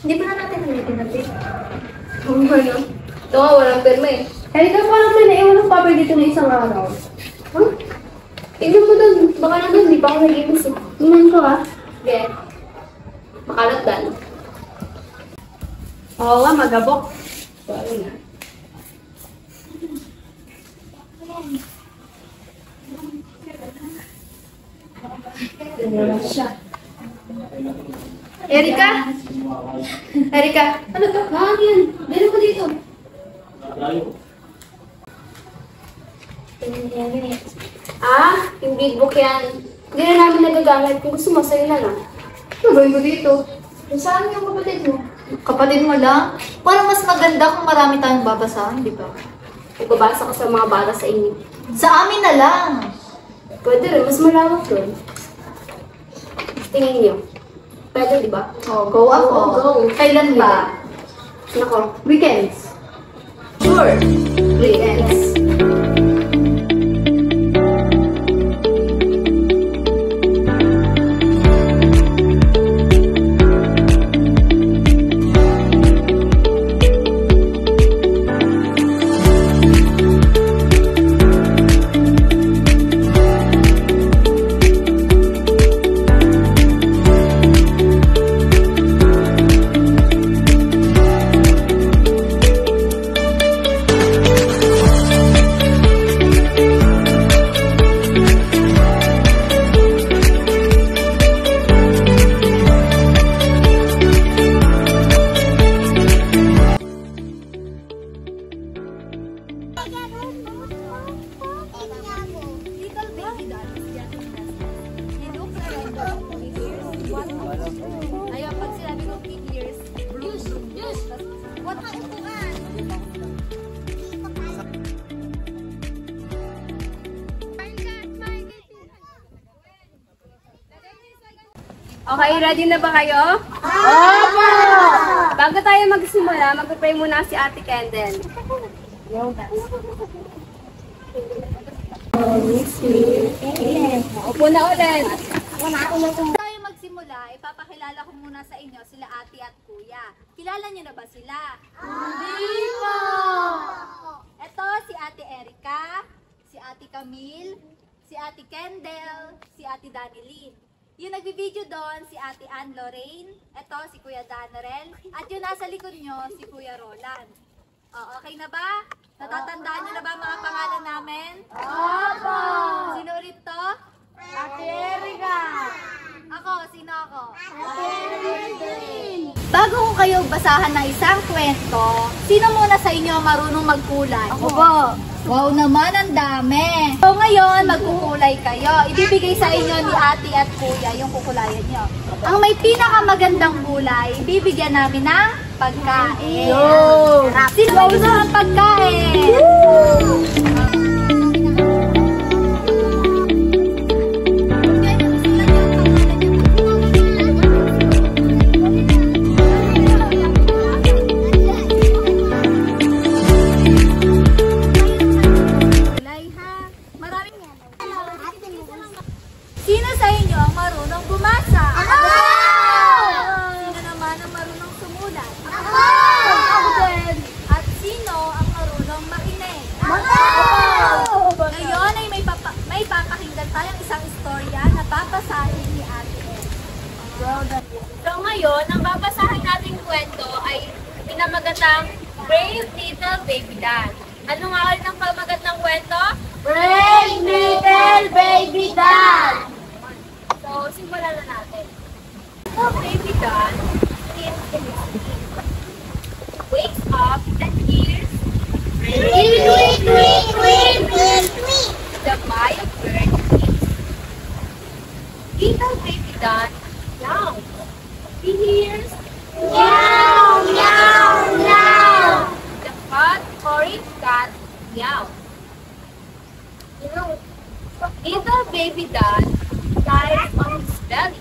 Hindi pa na natin nalitin natin. Oo nga, no? Ito nga, walang perma eh. Erika, parang may naiwan ng papel dito na isang araw. Huh? Tignan mo doon. Baka na doon, di pa ako nag-imis eh. Tingnan ko ah. Sige. Makalat dan. Oo nga, magabok. Sorry na. Erika? Erika? Ano to? Hangin. Meron ko dito. Ah, yung big book yan. Hindi na namin nagagamit. Kung gusto mo, sa'yo na lang. Nabay ko dito. Saan yung kapatid mo? Kapatid mo lang? Parang mas maganda kung marami tayong babasahan, di ba? Nagbabasa ka sa mga bata sa inyo. Sa amin na lang. Pwede rin, mas malawak doon. Tingin niyo. Pwede, di ba? Oh, go ako. Go. Kailan ba? Nako. Weekends. Sure. Weekends. Ayaw, pag sinabi ko 8 years, yes! What ang upuan? Okay, ready na ba kayo? Opo! Bago tayo magsimula, mag-pray muna si Ate Kendall. Upo na ulit. Tayo magsimula, ipapakilala ko muna sa inyo sila ate at kuya. Kilala niyo na ba sila? Hindi po! Ito si ate Erika, si ate Camille, si ate Kendall, si ate Danilyn. Yung nagbi-video doon, si ate Ann Lorraine, ito si kuya Danarel, at yung nasa likod nyo, si kuya Roland. Okay na ba? Natatandaan niyo na ba mga pangalan namin? Opo! Sino ulit to? Ate Erika! Ako, sino ako? Ate Erika! Bago ko kayo basahan ng isang kwento, sino muna sa inyo marunong magkulay? Ako po! Wow naman, ang dami! So ngayon, magkukulay kayo. Ibibigay sa inyo ni ate at kuya yung kukulayan nyo. Ang may pinakamagandang kulay, ibibigyan namin ng pagkain. Sino may gusto ng pagkain? Sino sa inyo ang marunong bumasa? Ako! Sino naman ang marunong sumulat? Ako! Ako din! At sino ang marunong makinig? Ako! Ngayon ay may papakinggan tayong isang istorya na babasahin ni Ate Ed. So ngayon, ang babasahin nating kwento ay pinamagatang Brave Little Baby Dan. Ano nga ulit ang pamagatang kwento? Brave little baby doll! So, simulan na natin. So, Baby Dan is in his sleep. Wakes up and hears the Maya bird sings. Little Baby Dan meow. He hears Meow, meow, meow! the fat orange cat meow. Little Baby Dan lies on his belly.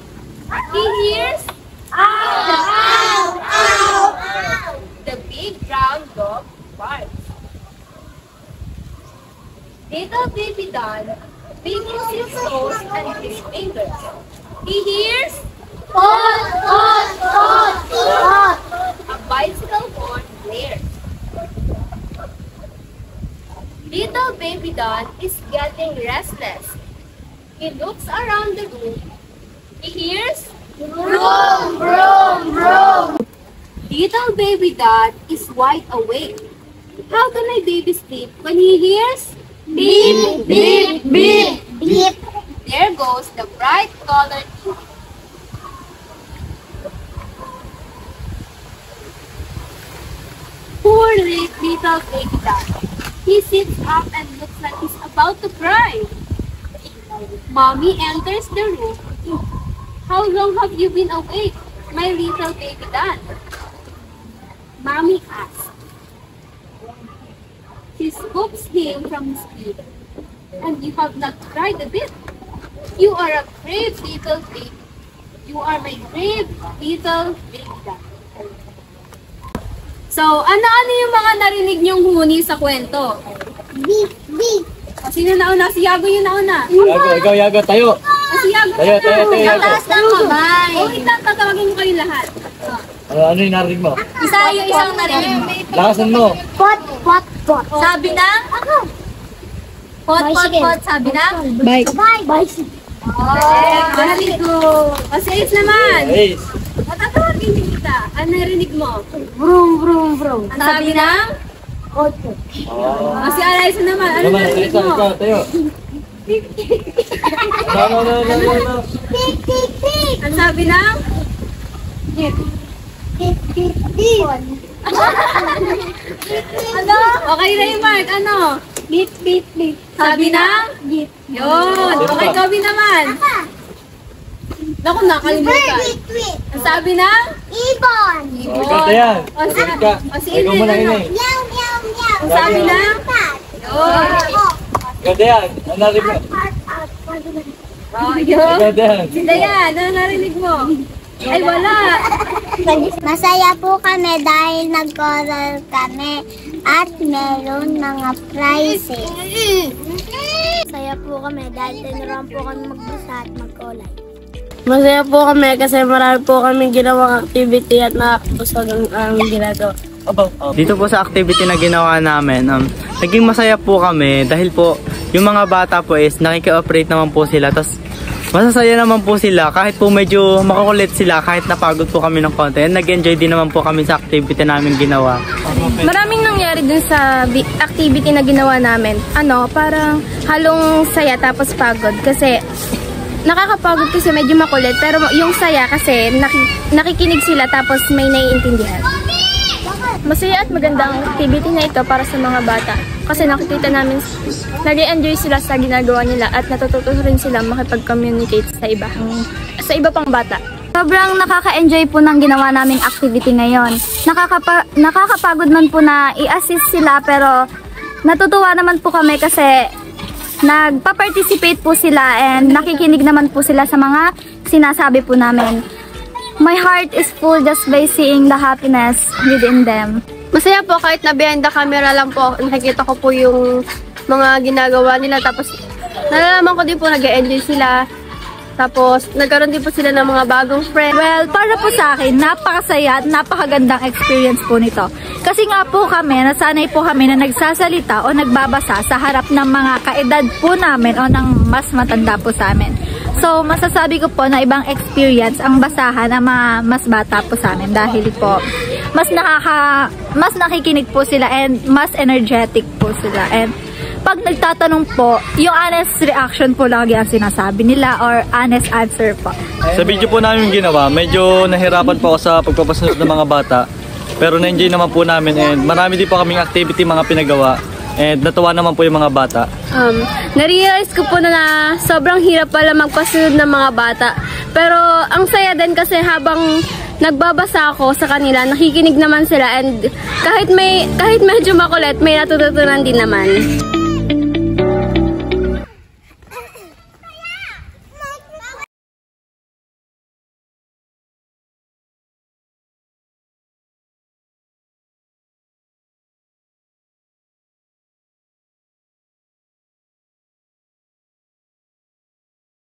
He hears Ow, ow, ow, ow! the big brown dog barks. Little Baby Dan wiggles his toes and his fingers. He hears Hot, hot, hot, hot! Little baby Don is getting restless. He looks around the room. He hears, "Vroom, vroom, vroom." Little baby Don is wide awake. How can my baby sleep when he hears, "Beep, beep, beep, beep"? There goes the bright colored TV. Poor little baby Don. He sits up and looks like he's about to cry. Mommy enters the room. "How long have you been awake, my little baby Don?" Mommy asks. She scoops him from his sleep. "And you have not cried a bit. You are a brave little baby. You are my brave little baby Don." So, ano-ano yung mga narinig niyong huni sa kwento? Beep, beep. O, sino nauna? Si Yago yung nauna. Ikaw, Yago, tayo. Si Yago. Tayo, Yago. Taas ng kamay. O, tatawagin mo kayo lahat. Ano yung narinig mo? Isa yung isang narinig. Lakasan mo. Pot, pot, pot. Sabi na? Pot, pot, pot. Sabi na? Bye. Bicycle. Very good. O, si Ace naman. Ace. Tatawagin din kita. Ano narinig mo? Vroom, vroom, vroom. Ang sabi na? Ocho. O, si Alaysa naman. Ano Naman, narinig Ace, mo? ikaw, tayo. No. Tick, tick, tick. Ang sabi na? Tick, tick, tick. Ano? Okay, Raymart. Ano? Beep, beep, beep. Sabi na? Beep. Yun. Okay, Kobe naman. Naku, nakalimutan. Tweet, tweet. Ang sabi na? Ibon. Ikaw, tayan. O, si Ikaw Ingrid, muna, ano? Inay. Meow, meow, meow. Ang sabi na? Pat. Yun. Ikaw, tayan. Ano narinig mo? Pat, pat, pat. O, yun. Ikaw, tayan. Si Dayan, ano narinig mo? Ay, wala. Masaya po kami dahil nag-oral kami at meron mga prizes. Masaya po kami dahil tinuruan po kami magbasa at mag-olay. Masaya po kami kasi marami po kami ginawang activity at nakakapusog ang ginagawa. Dito po sa activity na ginawa namin, naging masaya po kami dahil po yung mga bata po is nakiki-operate naman po sila. Tapos masasaya naman po sila kahit po medyo makukulit sila kahit napagod po kami ng konti. And nag-enjoy din naman po kami sa activity namin ginawa. Maraming nangyari dun sa activity na ginawa namin. Parang halong saya tapos pagod kasi nakakapagod kasi medyo makulit pero yung saya kasi nakikinig sila tapos may naiintindihan. Masaya at magandang activity na ito para sa mga bata kasi nakikita namin nag-enjoy sila sa ginagawa nila at natututo rin sila makipag-communicate sa iba pang bata. Sobrang nakaka-enjoy po ng ginawa naming activity ngayon. Nakakapagod man po na i-assist sila pero natutuwa naman po kami kasi nagpa-participate po sila and nakikinig naman po sila sa mga sinasabi po namin. My heart is full just by seeing the happiness within them. Masaya po kahit na behind the camera lang po, nakikita ko po yung mga ginagawa nila tapos nalalaman ko din po nag-enjoy sila. Tapos, nagkaroon din po sila ng mga bagong friends. Well, para po sa akin, napakasaya at napakagandang experience po nito. Kasi nga po kami, nasanay po kami na nagsasalita o nagbabasa sa harap ng mga kaedad po namin o ng mas matanda po sa amin. So, masasabi ko po na ibang experience ang basahan ng mga mas bata po sa amin dahil po mas nakikinig po sila and mas energetic po sila. And pag nagtatanong po, yung honest reaction po lagi ang sinasabi nila or honest answer po. Sa video po namin ginawa, medyo nahirapan po ako sa pagpapasunod ng mga bata. Pero na-enjoy naman po namin and marami din po kaming activity mga pinagawa. And natuwa naman po yung mga bata. Na-realize ko po na sobrang hirap pala magpasunod ng mga bata. Pero ang saya din kasi habang nagbabasa ako sa kanila, nakikinig naman sila and kahit medyo makulit, may natututunan din naman.